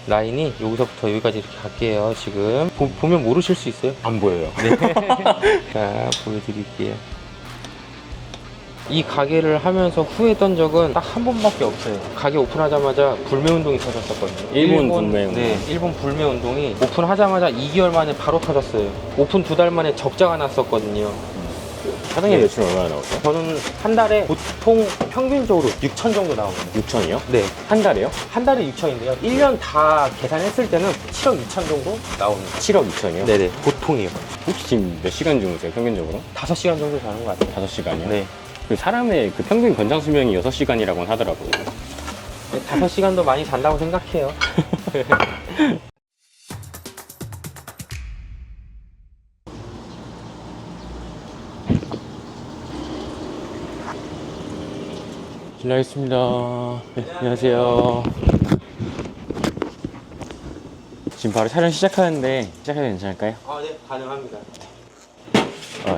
라인이 여기서부터 여기까지 이렇게 갈게요. 지금 보면 모르실 수 있어요. 안 보여요. 네. 자, 보여드릴게요. 이 가게를 하면서 후회했던 적은 딱 한 번밖에 없어요. 가게 오픈하자마자 불매운동이 터졌었거든요. 일본 불매운동. 네, 일본 불매운동이 오픈하자마자 2개월 만에 바로 터졌어요. 오픈 2달 만에 적자가 났었거든요. 사장님 네. 매출 얼마나 나오죠? 저는 한 달에 보통 평균적으로 6천 정도 나옵니다. 6천이요? 네, 한 달에요? 한 달에 6천인데요. 1년 다 계산했을 때는 7억 2천 정도 나옵니다. 7억 2천이요? 네네, 보통이요. 혹시 지금 몇 시간 주무세요, 평균적으로? 5시간 정도 자는 것 같아요. 5시간이요? 네. 그 사람의 그 평균 권장 수명이 6시간이라고 하더라고요. 5시간도 많이 잔다고 생각해요. 실례하겠습니다. 네, 안녕하세요. 지금 바로 촬영 시작하는데 시작해도 괜찮을까요? 아, 네, 가능합니다.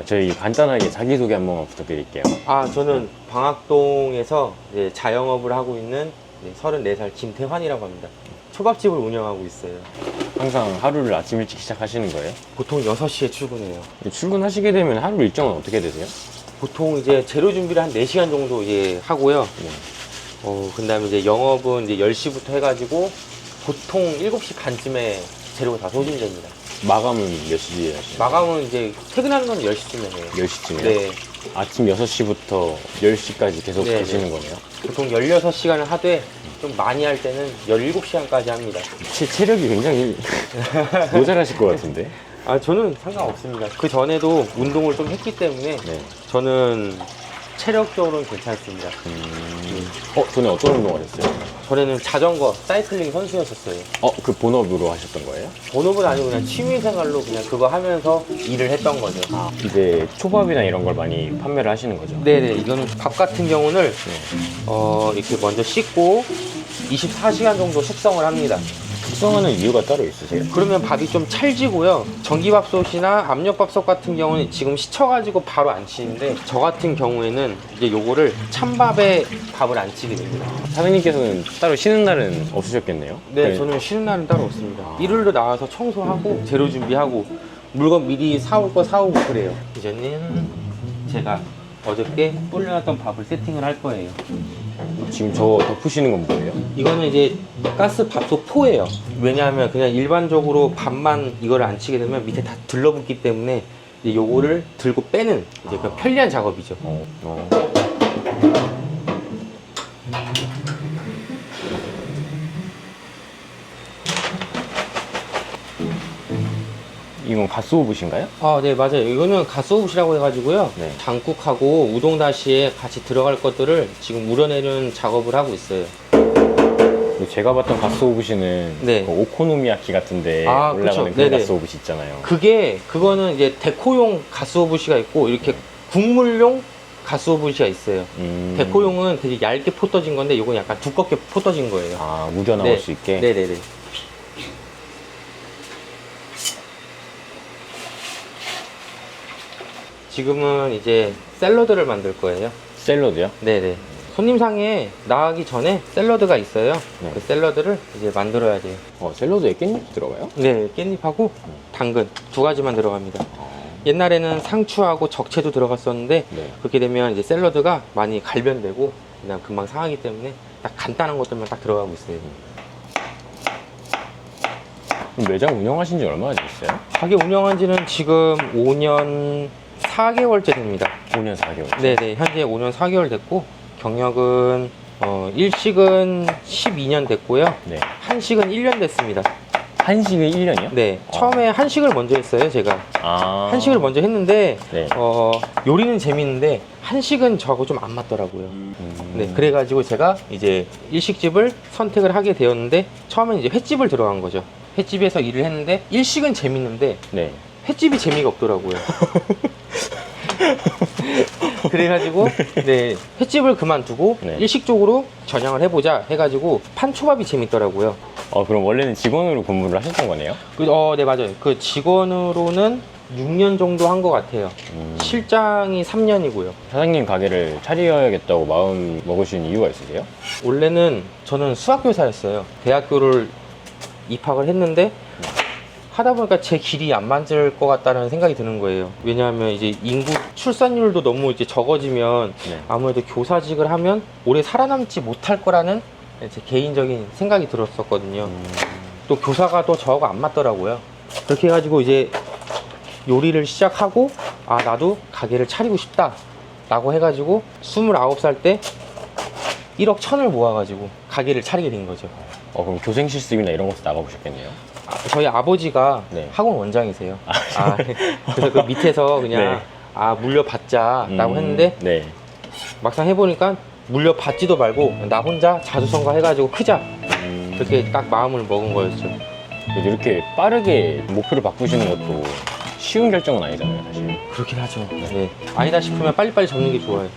저희 간단하게 자기소개 한번 부탁드릴게요. 저는 방학동에서 이제 자영업을 하고 있는 34살 김태환이라고 합니다. 초밥집을 운영하고 있어요. 항상 하루를 아침 일찍 시작하시는 거예요? 보통 6시에 출근해요. 출근하시게 되면 하루 일정은 어떻게 되세요? 보통 이제 재료 준비를 한 4시간 정도 하고요. 네. 그 다음에 이제 영업은 이제 10시부터 해가지고 보통 7시 반쯤에 재료가 다 소진됩니다. 마감은 몇 시에 하시나요? 마감은 이제 퇴근하는 건 10시쯤에 해요. 10시쯤이요? 네. 아침 6시부터 10시까지 계속 네, 계시는 거네요? 보통 16시간을 하되 좀 많이 할 때는 17시간까지 합니다. 체력이 굉장히 모자라실 것 같은데? 저는 상관없습니다. 그 전에도 운동을 좀 했기 때문에 네. 저는 체력적으로는 괜찮습니다. 전에 어떤 운동을 했어요? 전에는 자전거, 사이클링 선수였었어요. 그 본업으로 하셨던 거예요? 본업은 아니고 그냥 취미생활로 그냥 그거 하면서 일을 했던 거죠. 이제 초밥이나 이런 걸 많이 판매를 하시는 거죠? 네네, 이거는 밥 같은 경우는 이렇게 먼저 씻고 24시간 정도 숙성을 합니다. 숙성하는 이유가 따로 있으세요? 그러면 밥이 좀 찰지고요. 전기밥솥이나 압력밥솥 같은 경우는 지금 식혀가지고 바로 안 치는데 저 같은 경우에는 이제 요거를 찬밥에 밥을 안 치게 됩니다. 사장님께서는 따로 쉬는 날은 없으셨겠네요? 네, 저는 쉬는 날은 따로 없습니다. 일요일도 나와서 청소하고 재료 준비하고 물건 미리 사올 거 사오고 그래요. 이제는 제가 어저께 불려놨던 밥을 세팅을 할 거예요. 지금 저 덮으시는 건 뭐예요? 이거는 이제 가스 밥솥 포예요. 왜냐하면 그냥 일반적으로 밥만 이거를 안 치게 되면 밑에 다 들러붙기 때문에 이제 요거를 들고 빼는 이제 그냥 편리한 작업이죠. 이건 가스오브신가요? 네, 맞아요. 이거는 가스오브시라고 해가지고요. 네. 장국하고 우동다시에 같이 들어갈 것들을 지금 우려내는 작업을 하고 있어요. 제가 봤던 가스오브시는 네. 그 오코노미야키 같은데 올라가는 그쵸. 그런 네네. 가스오브시 있잖아요. 그거는 이제 데코용 가스오브시가 있고 이렇게 국물용 가스오브시가 있어요. 데코용은 되게 얇게 포 떠진 건데 이건 약간 두껍게 포 떠진 거예요. 우려 나올 네. 수 있게? 네네네. 지금은 이제 샐러드를 만들 거예요. 샐러드요? 네네. 손님상에 나가기 전에 샐러드가 있어요. 네. 그 샐러드를 이제 만들어야 돼요. 샐러드에 깻잎 들어가요? 네, 깻잎하고 당근 2가지만 들어갑니다. 옛날에는 상추하고 적채도 들어갔었는데 네. 그렇게 되면 이제 샐러드가 많이 갈변되고 그냥 금방 상하기 때문에 딱 간단한 것들만 딱 들어가고 있어요. 그럼 매장 운영하신 지 얼마나 되셨어요? 가게 운영한 지는 지금 5년 4개월째 됩니다. 5년 4개월. 네네, 현재 5년 4개월 됐고 경력은 일식은 12년 됐고요. 네. 한식은 1년 됐습니다. 한식은 1년이요? 네, 처음에 한식을 먼저 했어요, 제가. 한식을 먼저 했는데 네. 요리는 재밌는데 한식은 저하고 좀 안 맞더라고요. 네, 그래가지고 제가 이제 일식집을 선택을 하게 되었는데 처음엔 이제 횟집을 들어간 거죠. 횟집에서 일을 했는데 일식은 재밌는데 네. 횟집이 재미가 없더라고요. 그래가지고 네, 횟집을 그만두고 네. 일식 쪽으로 전향을 해보자 해가지고 판초밥이 재밌더라고요. 그럼 원래는 직원으로 근무를 하셨던 거네요? 네, 맞아요. 그 직원으로는 6년 정도 한 것 같아요. 실장이 3년이고요. 사장님 가게를 차려야겠다고 마음 먹으신 이유가 있으세요? 원래는 저는 수학교사였어요. 대학교를 입학을 했는데 하다 보니까 제 길이 안 맞을 것 같다는 생각이 드는 거예요. 왜냐하면 이제 인구 출산율도 너무 이제 적어지면 네. 아무래도 교사직을 하면 오래 살아남지 못할 거라는 제 개인적인 생각이 들었었거든요. 또 교사가 또 저하고 안 맞더라고요. 그렇게 해가지고 이제 요리를 시작하고 아 나도 가게를 차리고 싶다 라고 해가지고 29살 때 1억 1천을 모아가지고 가게를 차리게 된 거죠. 그럼 교생 실습이나 이런 것도 나가보셨겠네요? 저희 아버지가 네. 학원 원장이세요. 그래서 그 밑에서 그냥 네. 물려받자 라고 했는데 네. 막상 해보니까 물려받지도 말고 나 혼자 자수성가 해가지고 크자 그렇게 딱 마음을 먹은 거였죠. 그래도 이렇게 빠르게 목표를 바꾸시는 것도 쉬운 결정은 아니잖아요, 사실. 그렇긴 하죠. 네. 아니다 싶으면 빨리빨리 접는 게 좋아요.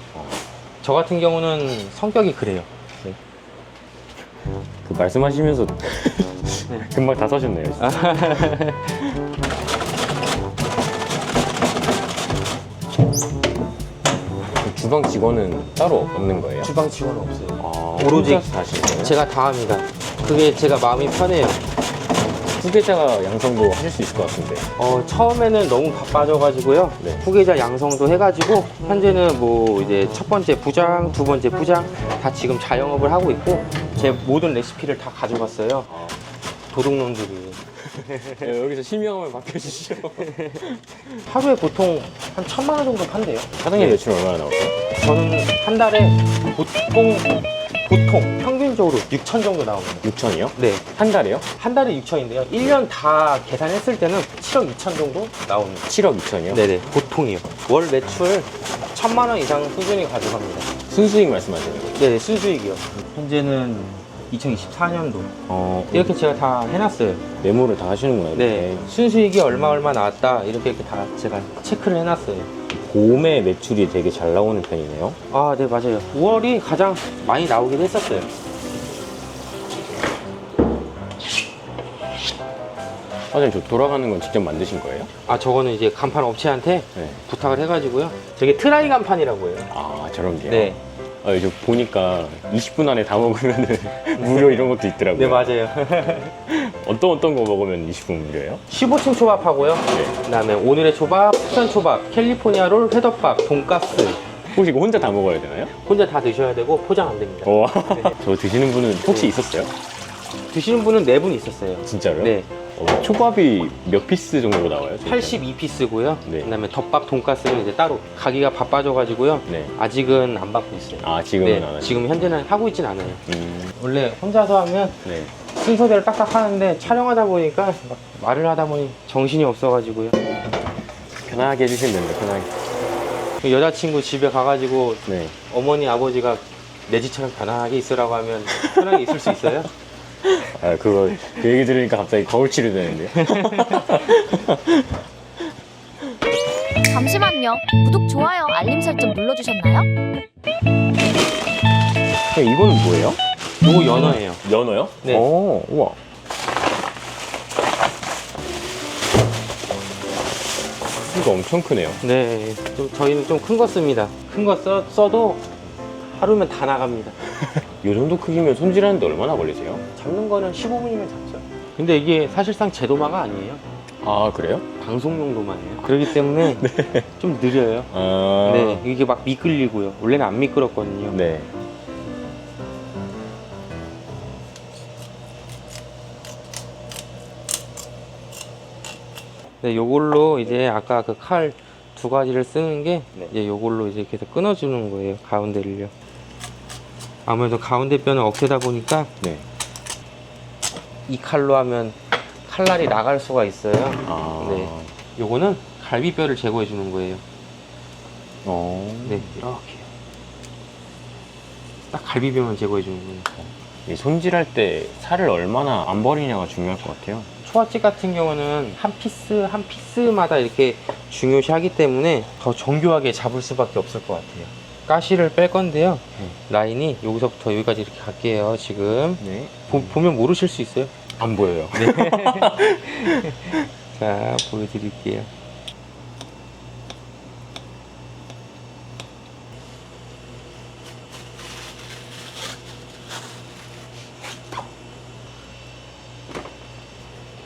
저 같은 경우는 성격이 그래요. 네. 그 말씀하시면서 금방 다 서셨네요. 진짜. 그 주방 직원은 따로 없는 거예요? 주방 직원은 없어요. 오로지 오로지 하시는 거예요? 제가 다 합니다. 그게 제가 마음이 편해요. 후계자가 양성도 하실 수 있을 것 같은데. 처음에는 너무 바빠져가지고요. 네. 후계자 양성도 해가지고 현재는 뭐 이제 첫 번째 부장, 두 번째 부장 다 지금 자영업을 하고 있고 제 모든 레시피를 다 가져갔어요. 도둑놈들이. 네, 여기서 실명함을 밝혀주시죠. 하루에 보통 한 1,000만 원 정도 판대요. 사장님 네. 매출 얼마나 나오세요? 저는 한 달에 보통 평균적으로 6천 정도 나옵니다. 6천이요? 네. 한 달에요? 한 달에 6천인데요. 1년 다 계산했을 때는 7억 2천 정도 나옵니다. 7억 2천이요? 네네. 보통이요. 월 매출 1,000만 원 이상 꾸준히 가져갑니다. 순수익 말씀하시는 거예요? 네, 순수익이요. 현재는 2024년도. 이렇게 제가 다 해놨어요. 메모를 다 하시는구나. 이렇게. 네. 순수익이 얼마 나왔다. 이렇게 다 제가 체크를 해놨어요. 봄에 매출이 되게 잘 나오는 편이네요. 아, 네, 맞아요. 5월이 가장 많이 나오긴 했었어요. 사장님 저 돌아가는 건 직접 만드신 거예요? 저거는 이제 간판 업체한테 네. 부탁을 해가지고요. 저게 트라이 간판이라고 해요. 저런 게요? 네. 이제 보니까 20분 안에 다 먹으면 무료 이런 것도 있더라고요. 네, 맞아요. 어떤 거 먹으면 20분 무료예요? 15층 초밥하고요. 네. 그 다음에 오늘의 초밥, 푸선 초밥, 캘리포니아 롤, 회덮밥, 돈가스. 혹시 이거 혼자 다 먹어야 되나요? 혼자 다 드셔야 되고 포장 안 됩니다. 와, 저 드시는 분은 혹시 있었어요? 드시는 분은 4분 있었어요. 진짜로요? 네. 초밥이 몇 피스 정도로 나와요? 82피스고요. 네. 그 다음에 덮밥, 돈가스는 이제 따로 가게가 바빠져가지고요. 네. 아직은 안 받고 있어요. 지금은 네, 안 하시죠? 지금 현재는 하고 있진 않아요. 원래 혼자서 하면 네. 순서대로 딱딱 하는데 촬영하다 보니까 막 말을 하다 보니 정신이 없어가지고요. 편하게 해주시면 됩니다, 편하게. 여자친구 집에 가가지고 네. 어머니, 아버지가 내 집처럼 편하게 있으라고 하면 편하게 있을 수 있어요? 그 얘기 들으니까 갑자기 거울칠이 되는데요. 잠시만요. 구독, 좋아요, 알림 설정 눌러주셨나요? 이거는 뭐예요? 이거 연어예요. 연어요? 네. 우와. 이거 엄청 크네요. 네, 저희는 좀 큰 거 씁니다. 큰 거 써도 하루면 다 나갑니다. 이 정도 크기면 손질하는데 얼마나 걸리세요? 잡는 거는 15분이면 잡죠. 근데 이게 사실상 제 도마가 아니에요. 그래요? 방송용 도마예요. 그렇기 때문에 좀 느려요. 네, 이게 막 미끌리고요. 원래는 안 미끄럽거든요. 네. 네, 요걸로 이제 아까 그 칼 2가지를 쓰는 게 네. 이제 요걸로 이제 계속 끊어주는 거예요. 가운데를요. 아무래도 가운데 뼈는 억세다 보니까 네. 이 칼로 하면 칼날이 나갈 수가 있어요. 네. 요거는 갈비뼈를 제거해 주는 거예요. 네, 이렇게요. 딱 갈비뼈만 제거해 주는 거예요. 이 손질할 때 살을 얼마나 안 버리냐가 중요할 것 같아요. 초아찌 같은 경우는 한 피스 한 피스마다 이렇게 중요시 하기 때문에 더 정교하게 잡을 수밖에 없을 것 같아요. 가시를 뺄 건데요. 라인이 여기서부터 여기까지 이렇게 갈게요. 지금 네. 보면 모르실 수 있어요. 안 보여요. 자, 보여드릴게요.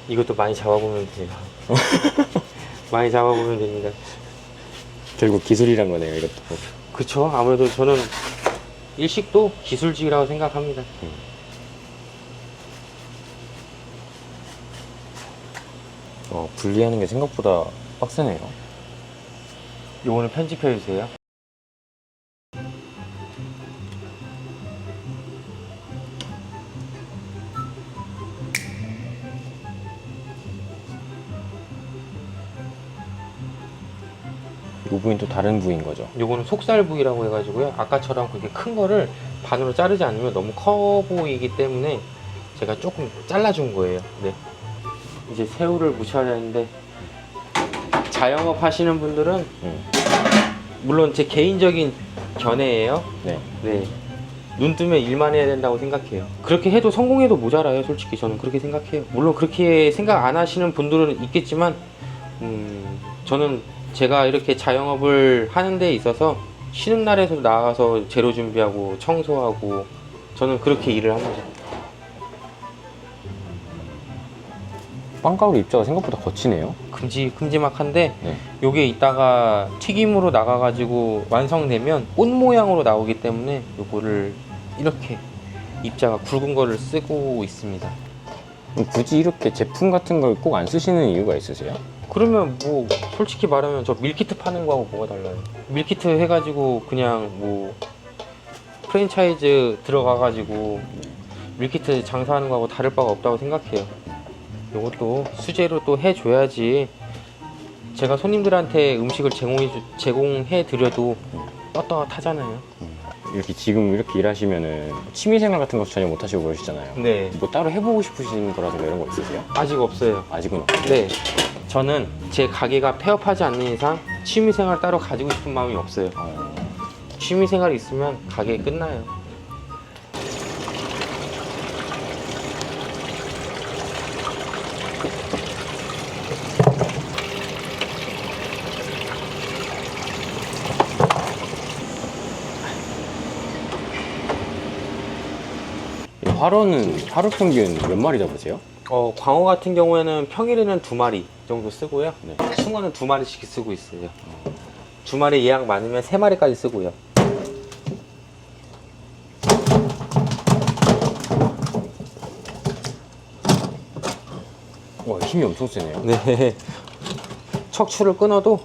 이것도 많이 잡아보면 돼요. 많이 잡아보면 됩니다. 결국 기술이란 거네요, 이것도. 그쵸? 아무래도 저는 일식도 기술직이라고 생각합니다. 분리하는 게 생각보다 빡세네요. 요거는 편집해 주세요. 이 부위는 또 다른 부위인 거죠. 요거는 속살 부위라고 해가지고요. 아까처럼 그렇게 큰 거를 반으로 자르지 않으면 너무 커 보이기 때문에 제가 조금 잘라준 거예요. 네. 이제 새우를 무쳐야 되는데 자영업 하시는 분들은 물론 제 개인적인 견해예요. 네. 네. 눈 뜨면 일만 해야 된다고 생각해요. 그렇게 해도 성공해도 모자라요. 솔직히 저는 그렇게 생각해요. 물론 그렇게 생각 안 하시는 분들은 있겠지만 저는 제가 이렇게 자영업을 하는 데 있어서 쉬는 날에도 나가서 재료 준비하고 청소하고 저는 그렇게 일을 합니다. 빵가루 입자가 생각보다 거치네요. 큼직큼직한데 네. 요게 이따가 튀김으로 나가가지고 완성되면 꽃 모양으로 나오기 때문에 요거를 이렇게 입자가 굵은 거를 쓰고 있습니다. 그럼 굳이 이렇게 제품 같은 걸 꼭 안 쓰시는 이유가 있으세요? 그러면 뭐 솔직히 말하면 저 밀키트 파는 거하고 뭐가 달라요? 밀키트 해가지고 그냥 뭐 프랜차이즈 들어가가지고 밀키트 장사하는 거하고 다를 바가 없다고 생각해요. 요것도 수제로 또 해줘야지 제가 손님들한테 음식을 제공해 드려도 떳떳하잖아요. 이렇게 지금 이렇게 일하시면은 취미생활 같은 거 전혀 못 하시고 그러시잖아요. 네, 뭐 따로 해보고 싶으신 거라든가 이런 거 있으세요? 아직 없어요. 아직은 없어요. 네, 저는 제 가게가 폐업하지 않는 이상 취미생활 따로 가지고 싶은 마음이 없어요. 취미생활이 있으면 가게 끝나요. 이 화로는 하루 평균 몇 마리 잡으세요? 광어 같은 경우에는 평일에는 2마리 정도 쓰고요. 네. 숭어는 2마리씩 쓰고 있어요. 주말에 예약 많으면 3마리까지 쓰고요. 와, 힘이 엄청 세네요. 네. 척추를 끊어도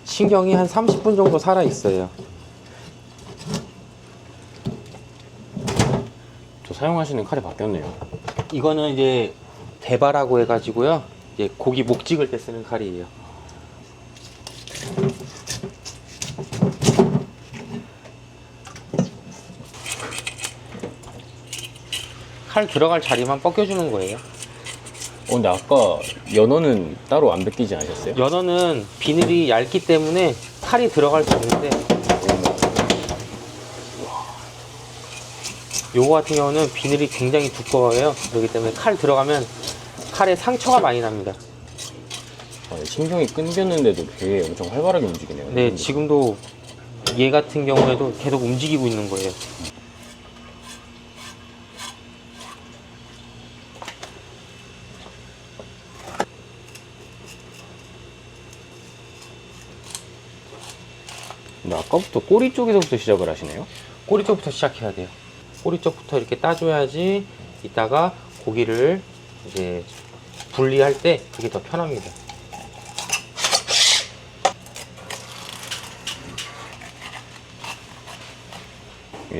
신경이 한 30분 정도 살아 있어요. 저 사용하시는 칼이 바뀌었네요. 이거는 이제 대바라고 해가지고요. 이제 고기 목 찍을 때 쓰는 칼이에요. 칼 들어갈 자리만 벗겨주는 거예요. 근데 아까 연어는 따로 안 벗기지 않으셨어요? 연어는 비늘이 얇기 때문에 칼이 들어갈 수 있는데 요거 같은 경우는 비늘이 굉장히 두꺼워요. 그렇기 때문에 칼 들어가면 칼에 상처가 많이 납니다. 신경이 끊겼는데도 배에 엄청 활발하게 움직이네요. 네, 지금도 얘 같은 경우에도 계속 움직이고 있는 거예요. 근데 아까부터 꼬리 쪽에서부터 시작을 하시네요? 꼬리 쪽부터 시작해야 돼요. 꼬리 쪽부터 이렇게 따줘야지 이따가 고기를 이제 분리할 때 그게 더 편합니다.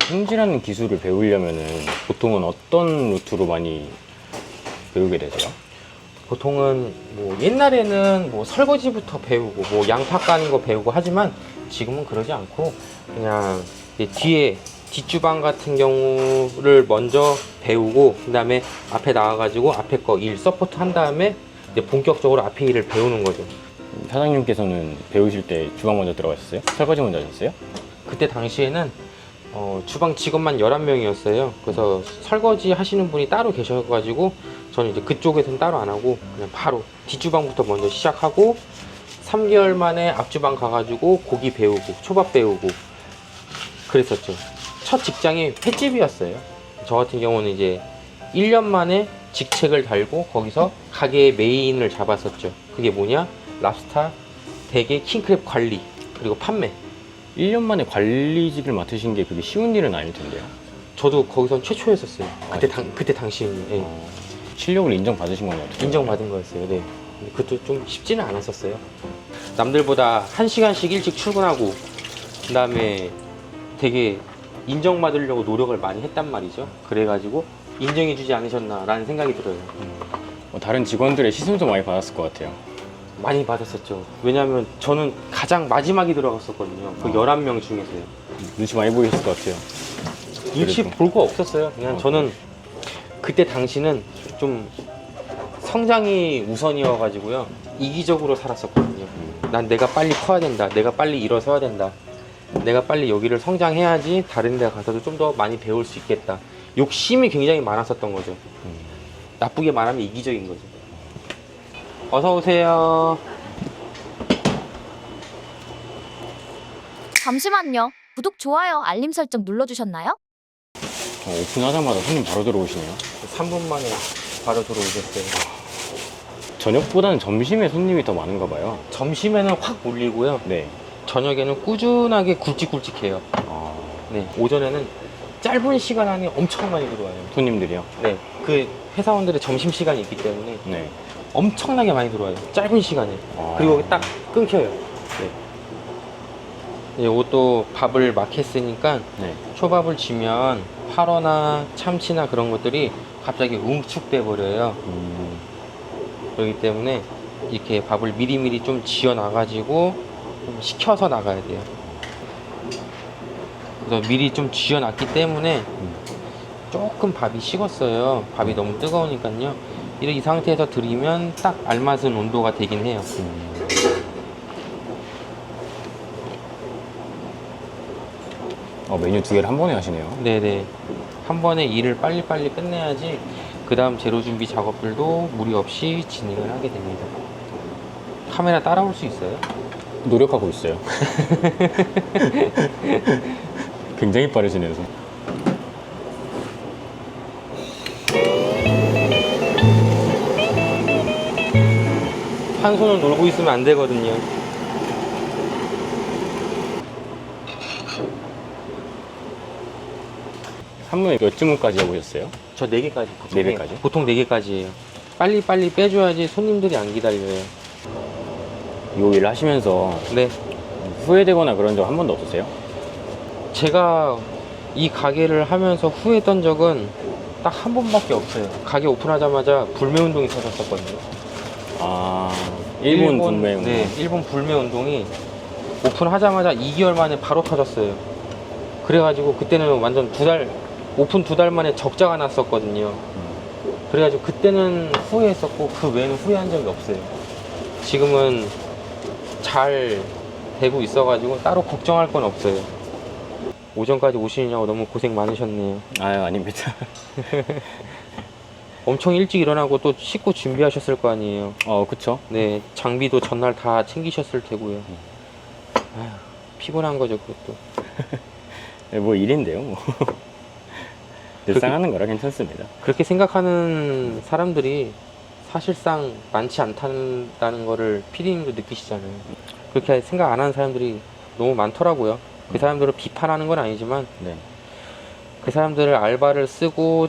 손질하는 기술을 배우려면은 보통은 어떤 루트로 많이 배우게 되세요? 보통은 뭐 옛날에는 뭐 설거지부터 배우고 뭐 양파 까는 거 배우고 하지만 지금은 그러지 않고 그냥 뒤에 뒷주방 같은 경우를 먼저 배우고 그 다음에 앞에 나와가지고 앞에 거 일 서포트 한 다음에 이제 본격적으로 앞에 일을 배우는 거죠. 사장님께서는 배우실 때 주방 먼저 들어가셨어요? 설거지 먼저 하셨어요? 그때 당시에는 주방 직원만 11명이었어요. 그래서 설거지 하시는 분이 따로 계셔가지고 저는 이제 그쪽에서는 따로 안 하고 그냥 바로 뒷주방부터 먼저 시작하고 3개월 만에 앞주방 가가지고 고기 배우고 초밥 배우고 그랬었죠. 첫 직장이 횟집이었어요. 저 같은 경우는 이제 1년 만에 직책을 달고 거기서 가게의 메인을 잡았었죠. 그게 뭐냐? 랍스타, 대게, 킹크랩 관리, 그리고 판매. 1년 만에 관리직을 맡으신 게 그게 쉬운 일은 아닐 텐데요. 저도 거기선 최초였었어요. 그때, 진짜요? 그때 당시에는. 예. 실력을 인정받으신 거네요. 어떻게 인정받은 거였어요. 네. 근데 그것도 좀 쉽지는 않았었어요. 남들보다 1시간씩 일찍 출근하고, 그 다음에 되게 인정받으려고 노력을 많이 했단 말이죠. 그래가지고 인정해주지 않으셨나라는 생각이 들어요. 다른 직원들의 시선도 많이 받았을 것 같아요. 많이 받았었죠. 왜냐하면 저는 가장 마지막에 들어갔었거든요. 그 11명 중에서요. 눈치 많이 보이셨을 것 같아요. 눈치 그래도. 볼 거 없었어요. 그냥 저는 그때 당시는 좀 성장이 우선이어가지고요. 이기적으로 살았었거든요. 난 내가 빨리 커야 된다. 내가 빨리 일어서야 된다. 내가 빨리 여기를 성장해야지 다른 데 가서도 좀 더 많이 배울 수 있겠다. 욕심이 굉장히 많았었던 거죠. 나쁘게 말하면 이기적인 거죠. 어서 오세요. 잠시만요. 구독, 좋아요, 알림 설정 눌러주셨나요? 오픈하자마자 손님 바로 들어오시네요. 3분 만에 바로 들어오셨어요. 저녁보다는 점심에 손님이 더 많은가 봐요. 점심에는 확 몰리고요. 네. 저녁에는 꾸준하게 굵직굵직해요. 네, 오전에는 짧은 시간 안에 엄청 많이 들어와요. 손님들이요? 네, 그 회사원들의 점심 시간이 있기 때문에 네. 엄청나게 많이 들어와요. 짧은 시간에. 그리고 딱 끊겨요. 네. 이것도 밥을 막 했으니까 네. 초밥을 지면 활어나 참치나 그런 것들이 갑자기 응축돼 버려요. 그렇기 때문에 이렇게 밥을 미리미리 좀 지어 놔가지고 좀 식혀서 나가야 돼요. 그래서 미리 좀 지어 놨기 때문에 조금 밥이 식었어요. 밥이 너무 뜨거우니까요. 이 상태에서 드리면 딱 알맞은 온도가 되긴 해요. 메뉴 2개를 한 번에 하시네요. 네네. 한 번에 일을 빨리빨리 끝내야지 그 다음 재료 준비 작업들도 무리 없이 진행을 하게 됩니다. 카메라 따라올 수 있어요? 노력하고 있어요. 굉장히 빠르시네요. 한 손을 놀고 있으면 안 되거든요. 한 번에 몇 주문까지 해보셨어요? 저 4개까지. 네 개까지? 보통 4개까지예요. 빨리빨리 빼줘야지 손님들이 안 기다려요. 이 일 하시면서 네. 후회되거나 그런 적 한 번도 없으세요? 제가 이 가게를 하면서 후회했던 적은 딱 한 번밖에 없어요. 가게 오픈하자마자 불매운동이 터졌었거든요. 일본 분매. 네, 일본 불매운동이 오픈하자마자 2개월 만에 바로 터졌어요. 그래가지고 그때는 완전 오픈 2달 만에 적자가 났었거든요. 그래가지고 그때는 후회했었고 그 외에는 후회한 적이 없어요. 지금은 잘 되고 있어가지고 따로 걱정할 건 없어요. 오전까지 오시느냐고 너무 고생 많으셨네요. 아닙니다. 엄청 일찍 일어나고 또 씻고 준비하셨을 거 아니에요. 그쵸. 네, 장비도 전날 다 챙기셨을 테고요. 아휴, 피곤한 거죠, 그것도. 네, 뭐 일인데요, 뭐. 늘상 하는 거라 괜찮습니다. 그렇게 생각하는 사람들이 사실상 많지 않다는 거를 피디님도 느끼시잖아요. 그렇게 생각 안 하는 사람들이 너무 많더라고요. 그 사람들을 비판하는 건 아니지만 네. 그 사람들을 알바를 쓰고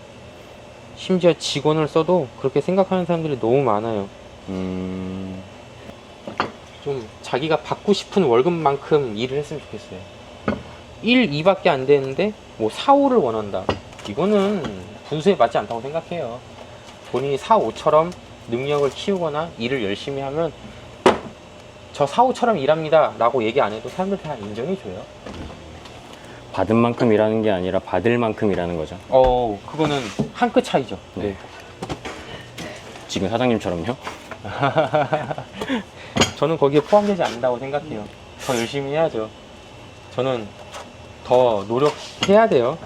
심지어 직원을 써도 그렇게 생각하는 사람들이 너무 많아요. 좀 자기가 받고 싶은 월급만큼 일을 했으면 좋겠어요. 1, 2밖에 안 되는데 뭐 4, 5를 원한다. 이거는 분수에 맞지 않다고 생각해요. 본인이 4, 5처럼 능력을 키우거나 일을 열심히 하면 저 4, 5처럼 일합니다 라고 얘기 안 해도 사람들 다 인정해줘요. 받은 만큼 일하는 게 아니라 받을 만큼 일하는 거죠. 그거는 한 끗 차이죠. 네. 지금 사장님처럼요? 저는 거기에 포함되지 않는다고 생각해요. 더 열심히 해야죠. 저는 더 노력해야 돼요.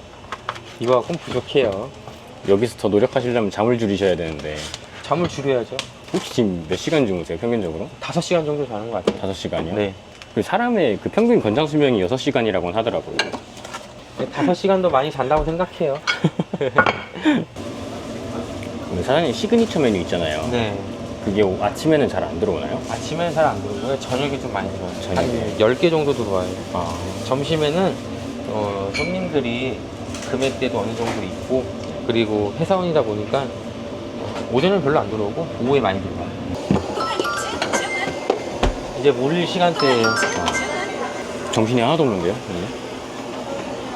이거 갖고는 부족해요. 여기서 더 노력하시려면 잠을 줄이셔야 되는데. 잠을 줄여야죠. 혹시 지금 몇 시간 주무세요, 평균적으로? 5시간 정도 자는 것 같아요. 5시간이요? 네. 그 사람의 그 평균 권장 수명이 6시간이라고는 하더라고요. 5시간도 많이 잔다고 생각해요. 근데 사장님 시그니처 메뉴 있잖아요. 네. 그게 아침에는 잘 안 들어오나요? 아침에는 잘 안 들어오고요. 저녁에 좀 많이 들어와요. 저녁에? 한 10개 정도 들어와요. 아, 점심에는 손님들이 금액대도 어느 정도 있고, 그리고 회사원이다 보니까 오전에는 별로 안 들어오고 오후에 많이 들어와요. 이제 몰릴 시간대예요. 정신이 하나도 없는데요?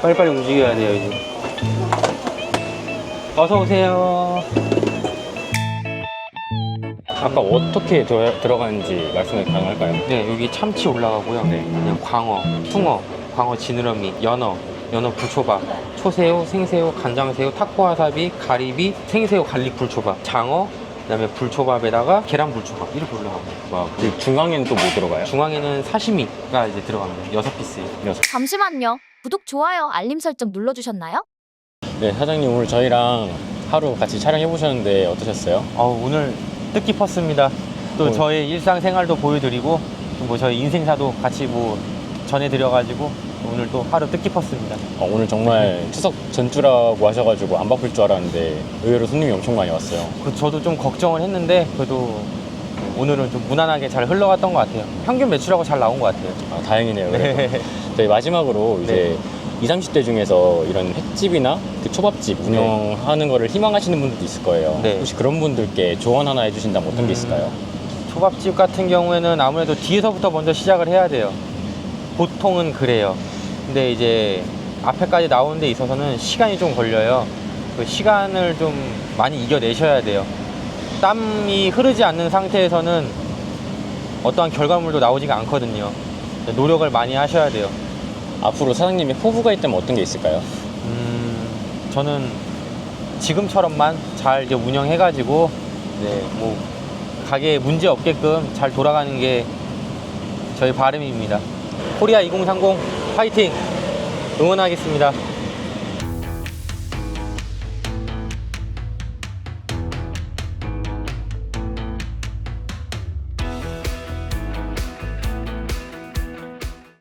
빨리빨리 움직여야 돼요, 이제. 어서 오세요. 아까 어떻게 들어가는지 말씀이 가능할까요? 네, 여기 참치 올라가고요. 네. 그냥 광어, 숭어, 광어 지느러미, 연어 불초밥, 초새우, 생새우, 간장새우, 타코와사비, 가리비, 생새우 갈릭 불초밥, 장어, 그다음에 불초밥에다가 계란 불초밥 이렇게 올라갑니다. 와, 그 중앙에는 또 뭐 들어가요? 중앙에는 사시미가 이제 들어갑니다. 6피스예요. 잠시만요. 구독, 좋아요, 알림 설정 눌러주셨나요? 네, 사장님 오늘 저희랑 하루 같이 촬영해 보셨는데 어떠셨어요? 오늘 뜻깊었습니다. 또 저의 일상생활도 보여드리고 뭐 저희 인생사도 같이 뭐 전해드려가지고 오늘 또 하루 뜻깊었습니다. 오늘 정말 추석 전주라고 하셔가지고 안 바쁠 줄 알았는데 의외로 손님이 엄청 많이 왔어요. 저도 좀 걱정을 했는데 그래도 오늘은 좀 무난하게 잘 흘러갔던 것 같아요. 평균 매출하고 잘 나온 것 같아요. 아, 다행이네요. 그래도. 네. 저희 마지막으로 이제 20, 30대 중에서 이런 횟집이나 그 초밥집 운영하는 거를 희망하시는 분들도 있을 거예요. 네. 혹시 그런 분들께 조언 하나 해주신다면 어떤 게 있을까요? 초밥집 같은 경우에는 아무래도 뒤에서부터 먼저 시작을 해야 돼요. 보통은 그래요. 근데 이제 앞에까지 나오는 데 있어서는 시간이 좀 걸려요. 그 시간을 좀 많이 이겨내셔야 돼요. 땀이 흐르지 않는 상태에서는 어떠한 결과물도 나오지가 않거든요. 노력을 많이 하셔야 돼요. 앞으로 사장님의 포부가 있다면 어떤 게 있을까요? 저는 지금처럼만 잘 이제 운영해가지고, 네, 뭐, 가게에 문제 없게끔 잘 돌아가는 게 저희 바람입니다. 코리아 2030 파이팅! 응원하겠습니다.